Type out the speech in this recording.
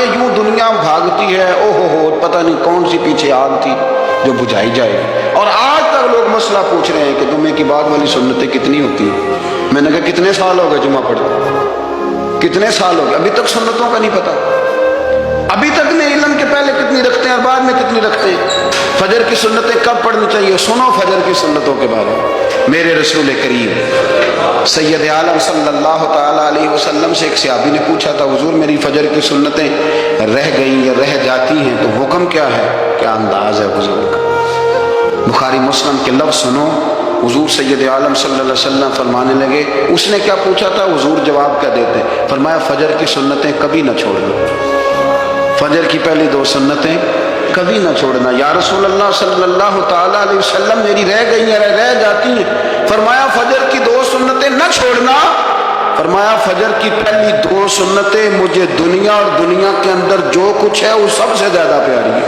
کہ یوں دنیا بھاگتی ہے، او ہو پتہ نہیں کون سی پیچھے آگ تھی جو بجھائی جائے۔ اور آج تک لوگ مسئلہ پوچھ رہے ہیں کہ جمعے کی بعد والی سنتیں کتنی ہوتی ہیں۔ میں نے کہا کتنے سال ہو گئے جمعہ پڑھتے، کتنے سال ہو گئے، ابھی تک سنتوں کا نہیں پتہ، ابھی تک نہیں علم کے پہلے کتنی رکھتے ہیں اور بعد میں کتنی رکھتے ہیں۔ فجر کی سنتیں کب پڑھنی چاہیے؟ سنو فجر کی سنتوں کے بارے میں۔ میرے رسول کریم سید عالم صلی اللہ تعالیٰ علیہ وسلم سے ایک صحابی نے پوچھا تھا، حضور میری فجر کی سنتیں رہ گئیں یا رہ جاتی ہیں تو حکم کیا ہے؟ کیا انداز ہے حضور کا؟ بخاری مسلم کے لفظ سنو، حضور سید عالم صلی اللہ علیہ وسلم فرمانے لگے، اس نے کیا پوچھا تھا؟ حضور جواب کیا دیتے؟ فرمایا فجر کی سنتیں کبھی نہ چھوڑنا، فجر کی پہلی 2 سنتیں کبھی نہ چھوڑنا۔ یا رسول اللہ صلی اللہ تعالیٰ علیہ وسلم میری رہ گئی ہیں، رہ جاتی ہیں۔ فرمایا فجر کی 2 سنتیں نہ چھوڑنا، فرمایا فجر کی پہلی 2 سنتیں مجھے دنیا اور دنیا کے اندر جو کچھ ہے وہ سب سے زیادہ پیاری